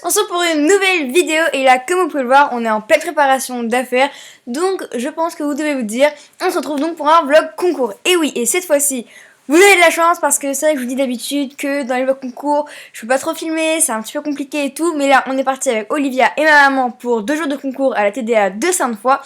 On se retrouve pour une nouvelle vidéo et là comme vous pouvez le voir on est en pleine préparation d'affaires. Donc je pense que vous devez vous dire, on se retrouve donc pour un vlog concours. Et oui, et cette fois-ci vous avez de la chance parce que c'est vrai que je vous dis d'habitude que dans les vlogs concours je peux pas trop filmer, c'est un petit peu compliqué et tout. Mais là on est parti avec Olivia et ma maman pour 2 jours de concours à la TDA de Sainte-Foy.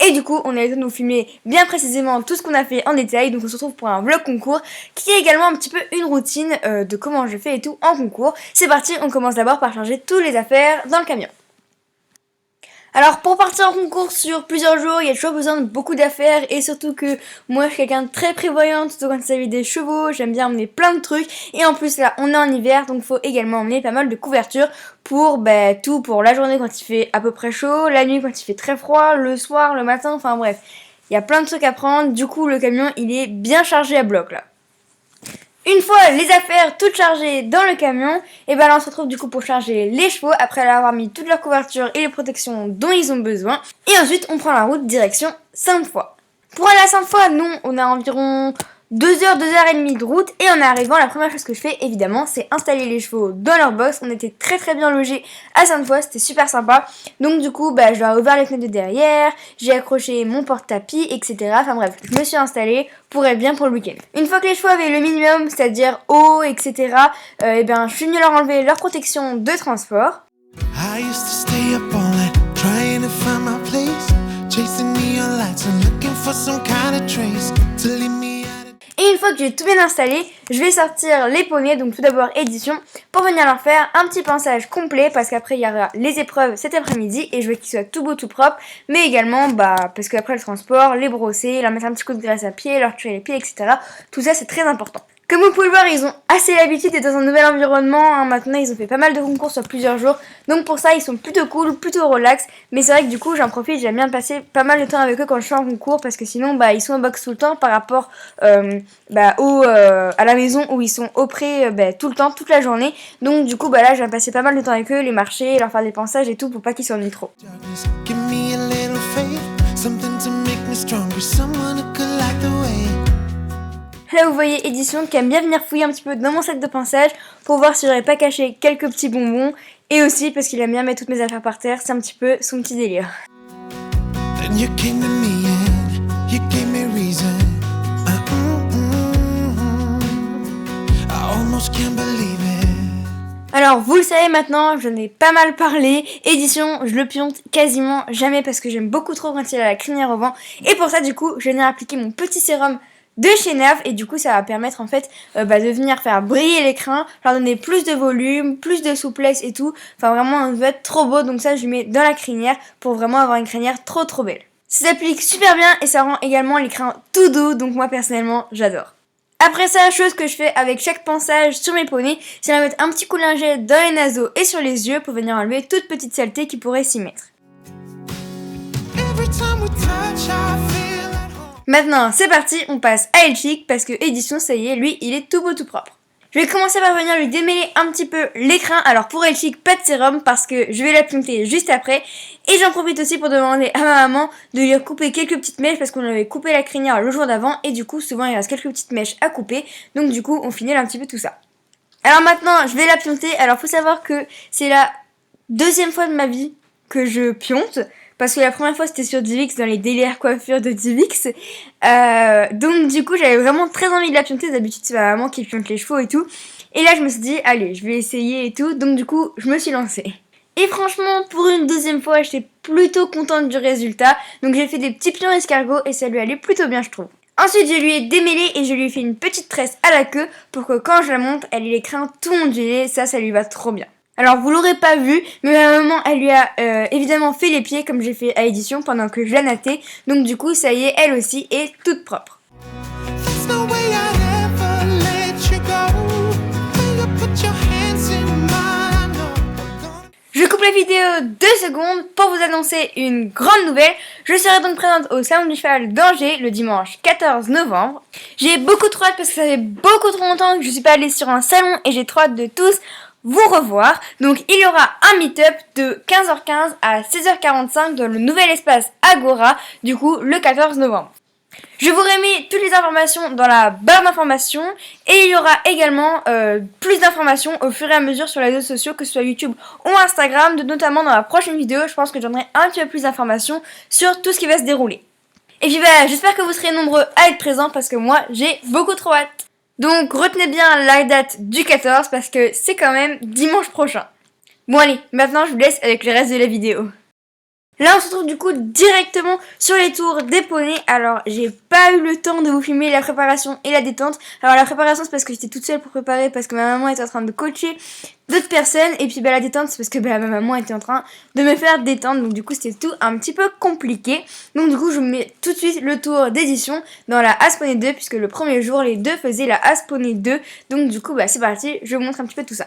Et du coup on a été nous filmer bien précisément tout ce qu'on a fait en détail. Donc on se retrouve pour un vlog concours qui est également un petit peu une routine de comment je fais et tout en concours. C'est parti, on commence d'abord par charger toutes les affaires dans le camion. Alors pour partir en concours sur plusieurs jours, il y a toujours besoin de beaucoup d'affaires et surtout que moi je suis quelqu'un de très prévoyante, surtout quand il s'agit des chevaux, j'aime bien emmener plein de trucs et en plus là on est en hiver donc il faut également emmener pas mal de couvertures pour tout, pour la journée quand il fait à peu près chaud, la nuit quand il fait très froid, le soir, le matin, enfin bref, il y a plein de trucs à prendre, du coup le camion il est bien chargé à bloc là. Une fois les affaires toutes chargées dans le camion, et ben là on se retrouve du coup pour charger les chevaux après avoir mis toute leur couverture et les protections dont ils ont besoin. Et ensuite on prend la route direction Sainte-Foy. Pour aller à Sainte-Foy, nous on a environ 2 heures, 2 heures et demie de route et en arrivant la première chose que je fais évidemment c'est installer les chevaux dans leur box. On était très bien logés à Sainte-Foy, c'était super sympa. Donc du coup je leur ai ouvert les fenêtres de derrière, j'ai accroché mon porte-tapis etc. Enfin bref, je me suis installée pour être bien pour le week-end. Une fois que les chevaux avaient le minimum, c'est-à-dire eau etc. Je suis venue leur enlever leur protection de transport. I used to stay up all night trying to find my place, chasing neon lights and looking for some kind of trace to lead me. Et une fois que j'ai tout bien installé, je vais sortir les poneys, donc tout d'abord édition, pour venir leur faire un petit pinçage complet parce qu'après il y aura les épreuves cet après-midi et je veux qu'ils soient tout beau tout propre, mais également parce qu'après le transport, les brosser, leur mettre un petit coup de graisse à pied, leur tuer les pieds, etc. Tout ça c'est très important. Comme vous pouvez le voir, ils ont assez l'habitude d'être dans un nouvel environnement. Maintenant, ils ont fait pas mal de concours sur plusieurs jours. Donc pour ça, ils sont plutôt cool, plutôt relax. Mais c'est vrai que du coup, j'en profite, j'aime bien passer pas mal de temps avec eux quand je suis en concours. Parce que sinon, ils sont en box tout le temps par rapport à la maison où ils sont au pré tout le temps, toute la journée. Donc du coup, là, je vais passer pas mal de temps avec eux, les marcher, leur faire des pinçages et tout pour pas qu'ils s'ennuient trop. Là vous voyez Édition qui aime bien venir fouiller un petit peu dans mon sac de pinçage pour voir si j'aurais pas caché quelques petits bonbons et aussi parce qu'il aime bien mettre toutes mes affaires par terre, c'est un petit peu son petit délire. Alors vous le savez maintenant, j'en ai pas mal parlé, Édition je le pionte quasiment jamais parce que j'aime beaucoup trop quand il a la crinière au vent et pour ça du coup je vais venir appliquer mon petit sérum de chez Nerf et du coup ça va permettre en fait de venir faire briller les crins, leur donner plus de volume, plus de souplesse et tout, enfin vraiment un va être trop beau, donc ça je le mets dans la crinière pour vraiment avoir une crinière trop belle. Ça s'applique super bien et ça rend également les crins tout doux, donc moi personnellement j'adore. Après ça, chose que je fais avec chaque pinçage sur mes poneys, c'est de mettre un petit coup de lingette dans les naseaux et sur les yeux pour venir enlever toute petite saleté qui pourrait s'y mettre. Maintenant, c'est parti, on passe à Elchic parce que Édition, ça y est, lui, il est tout beau tout propre. Je vais commencer par venir lui démêler un petit peu les crins. Alors pour Elchic, pas de sérum parce que je vais la pionter juste après. Et j'en profite aussi pour demander à ma maman de lui couper quelques petites mèches parce qu'on avait coupé la crinière le jour d'avant. Et du coup, souvent, il reste quelques petites mèches à couper. Donc du coup, on finit un petit peu tout ça. Alors maintenant, je vais la pionter. Alors faut savoir que c'est la 2e fois de ma vie que je pionte. Parce que la première fois c'était sur Divix, dans les délires coiffures de Divix. Donc du coup j'avais vraiment très envie de la pionter. D'habitude c'est ma maman qui pionte les chevaux et tout. Et là je me suis dit allez je vais essayer et tout. Donc du coup je me suis lancée. Et franchement pour une 2e fois j'étais plutôt contente du résultat. Donc j'ai fait des petits pions escargots et ça lui allait plutôt bien je trouve. Ensuite je lui ai démêlé et je lui ai fait une petite tresse à la queue. Pour que quand je la monte elle ait les crins tout ondulés. Ça lui va trop bien. Alors vous l'aurez pas vu, mais ma maman elle lui a évidemment fait les pieds comme j'ai fait à Édition pendant que je la nattais. Donc du coup ça y est, elle aussi est toute propre. Je coupe la vidéo 2 secondes pour vous annoncer une grande nouvelle. Je serai donc présente au Salon du Cheval d'Angers le dimanche 14 novembre. J'ai beaucoup trop hâte parce que ça fait beaucoup trop longtemps que je suis pas allée sur un salon et j'ai trop hâte de tous vous revoir. Donc il y aura un meet-up de 15h15 à 16h45 dans le nouvel espace Agora, du coup le 14 novembre. Je vous remets toutes les informations dans la barre d'informations et il y aura également plus d'informations au fur et à mesure sur les réseaux sociaux, que ce soit YouTube ou Instagram, notamment dans la prochaine vidéo. Je pense que j'en aurai un petit peu plus d'informations sur tout ce qui va se dérouler. Et puis j'espère que vous serez nombreux à être présents parce que moi j'ai beaucoup trop hâte. Donc retenez bien la date du 14 parce que c'est quand même dimanche prochain. Bon allez, maintenant je vous laisse avec le reste de la vidéo. Là on se retrouve du coup directement sur les tours des poneys. Alors j'ai pas eu le temps de vous filmer la préparation et la détente. Alors la préparation c'est parce que j'étais toute seule pour préparer, parce que ma maman était en train de coacher d'autres personnes. Et puis la détente c'est parce que ma maman était en train de me faire détendre. Donc du coup c'était tout un petit peu compliqué. Donc du coup je vous mets tout de suite le tour d'édition dans la As Poney 2, puisque le premier jour les deux faisaient la As Poney 2. Donc du coup c'est parti, je vous montre un petit peu tout ça.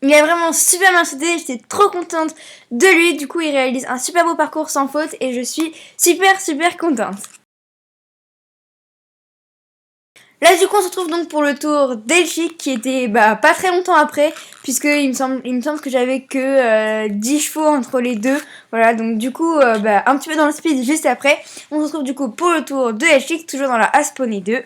Il a vraiment super bien sauté, j'étais trop contente de lui. Du coup il réalise un super beau parcours sans faute et je suis super contente. Là du coup on se retrouve donc pour le tour d'Elchic qui était pas très longtemps après, puisque il me semble que j'avais que 10 chevaux entre les deux. Voilà, donc du coup un petit peu dans le speed juste après. On se retrouve du coup pour le tour de Elchic, toujours dans la As Poney 2.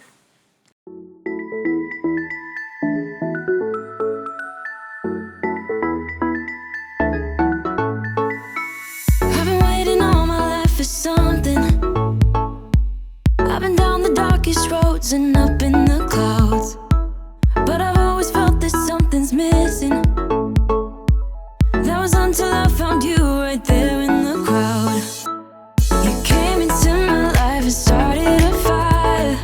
And up in the clouds, but I've always felt that something's missing. That was until I found you right there in the crowd. You came into my life and started a fire.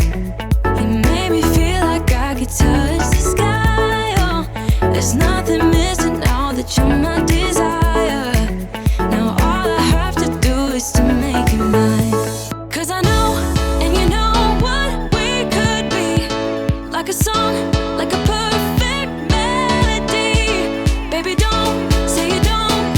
You made me feel like I could touch the sky. Oh, there's nothing missing now that you're my desire. Now all I have to do is to make you mine. 'Cause I know, and you know like a song, like a perfect melody. Baby, don't say you don't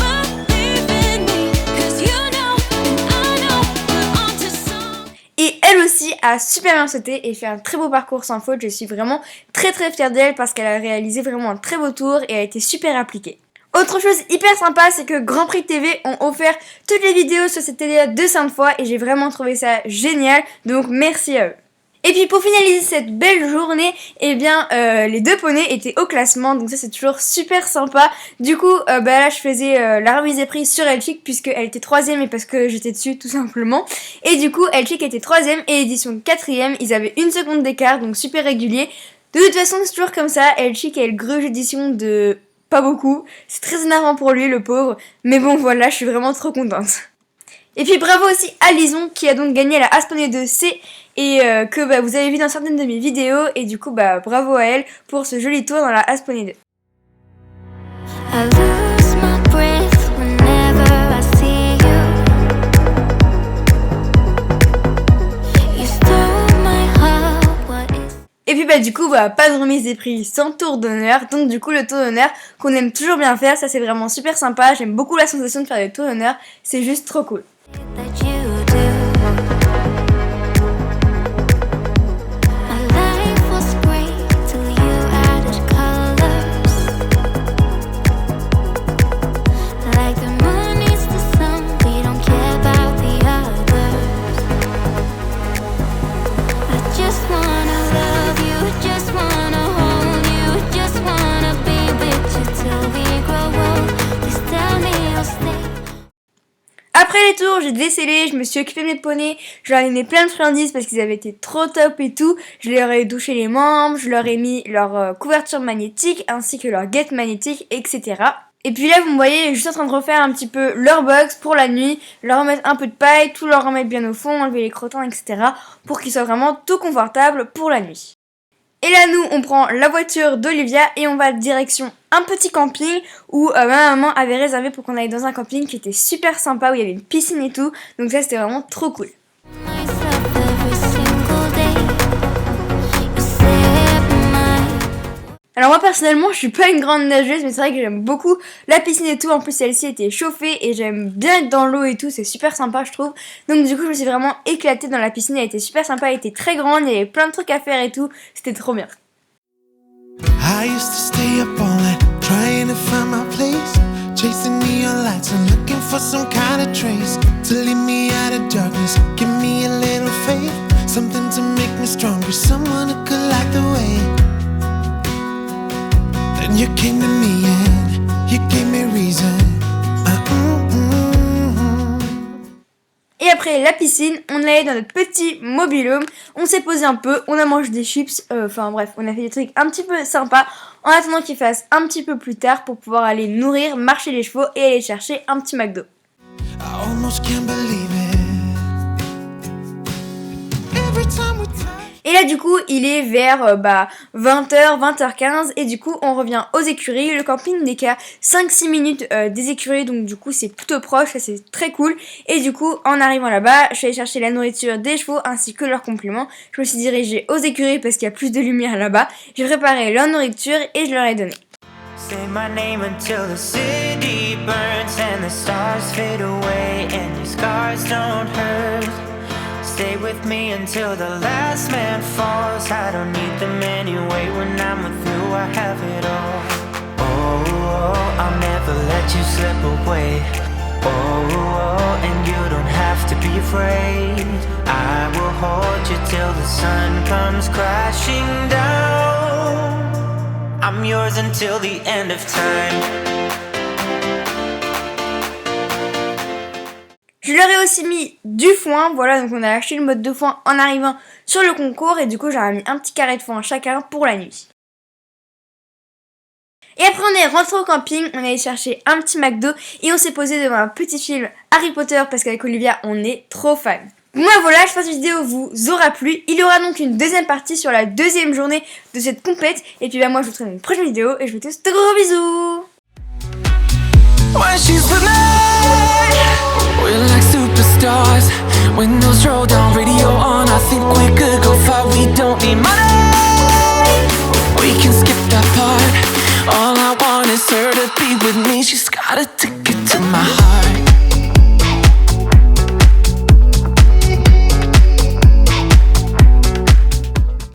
believe in me, 'cause you know and I know we're on to some. Et elle aussi a super bien sauté et fait un très beau parcours sans faute. Je suis vraiment très fière d'elle parce qu'elle a réalisé vraiment un très beau tour et a été super appliquée. Autre chose hyper sympa, c'est que Grand Prix TV ont offert toutes les vidéos sur cette télé de Sainte-Foy et j'ai vraiment trouvé ça génial, donc merci à eux. Et puis pour finaliser cette belle journée, les deux poneys étaient au classement, donc ça c'est toujours super sympa. Du coup là je faisais la remise des prix sur Elchic puisqu'elle était 3ème et parce que j'étais dessus tout simplement. Et du coup Elchic était 3ème et édition 4ème, ils avaient 1 seconde d'écart, donc super régulier. De toute façon c'est toujours comme ça, Elchic a le gruge édition de pas beaucoup, c'est très énervant pour lui le pauvre, mais bon voilà, je suis vraiment trop contente. Et puis bravo aussi à Lison qui a donc gagné la As Poney 2C et que vous avez vu dans certaines de mes vidéos, et du coup bravo à elle pour ce joli tour dans la As Poney 2. Et puis du coup pas de remise des prix sans tour d'honneur, donc du coup le tour d'honneur qu'on aime toujours bien faire, ça c'est vraiment super sympa, j'aime beaucoup la sensation de faire des tours d'honneur, c'est juste trop cool. Après les tours, j'ai décellé, je me suis occupée de mes poneys, je leur ai mis plein de friandises parce qu'ils avaient été trop top et tout. Je leur ai douché les membres, je leur ai mis leur couverture magnétique ainsi que leur guette magnétique, etc. Et puis là, vous me voyez juste en train de refaire un petit peu leur box pour la nuit, leur remettre un peu de paille, tout leur remettre bien au fond, enlever les crottins, etc. pour qu'ils soient vraiment tout confortables pour la nuit. Et là, nous, on prend la voiture d'Olivia et on va direction un petit camping où ma maman avait réservé pour qu'on aille dans un camping qui était super sympa, où il y avait une piscine et tout. Donc ça, c'était vraiment trop cool. Alors moi personnellement je suis pas une grande nageuse, mais c'est vrai que j'aime beaucoup la piscine et tout. En plus celle-ci était chauffée et j'aime bien être dans l'eau et tout, c'est super sympa je trouve. Donc du coup je me suis vraiment éclatée dans la piscine, elle était super sympa, elle était très grande, il y avait plein de trucs à faire et tout, c'était trop bien. I used to stay up all night trying to find my place, chasing neon lights and looking for some kind of trace to lead me out of darkness, give me a little faith, something to make me stronger, someone who could light the way. Then you came to me and you gave me reason. Et après la piscine, on allait dans notre petit mobil-home, on s'est posé un peu, on a mangé des chips, enfin bref, on a fait des trucs un petit peu sympas en attendant qu'il fasse un petit peu plus tard pour pouvoir aller nourrir, marcher les chevaux et aller chercher un petit McDo. I almost can't believe it. Every time we touch. Et là du coup il est vers 20h, 20h15 et du coup on revient aux écuries. Le camping n'est qu'à 5-6 minutes des écuries, donc du coup c'est plutôt proche, ça c'est très cool. Et du coup en arrivant là-bas je suis allée chercher la nourriture des chevaux ainsi que leurs compléments. Je me suis dirigée aux écuries parce qu'il y a plus de lumière là-bas. J'ai préparé leur nourriture et je leur ai donné. Say my name until the city burns and the stars fade away and your scars don't hurt. Stay with me until the last man falls. I don't need them anyway. When I'm with you, I have it all. Oh, I'll never let you slip away. Oh, and you don't have to be afraid. I will hold you till the sun comes crashing down. I'm yours until the end of time. Je leur ai aussi mis du foin, voilà, donc on a acheté le mode de foin en arrivant sur le concours et du coup j'aurais mis un petit carré de foin chacun pour la nuit. Et après on est rentré au camping, on est allé chercher un petit McDo et on s'est posé devant un petit film Harry Potter parce qu'avec Olivia on est trop fan. Moi voilà, j'espère que cette vidéo vous aura plu. Il y aura donc une deuxième partie sur la deuxième journée de cette compète. Et puis moi je vous retrouve dans une prochaine vidéo et je vous tous de gros bisous. When she's with me, we're like superstars. Windows roll down, radio on. I think we could go far. We don't need money. We can skip that part. All I want is her to be with me. She's got a ticket.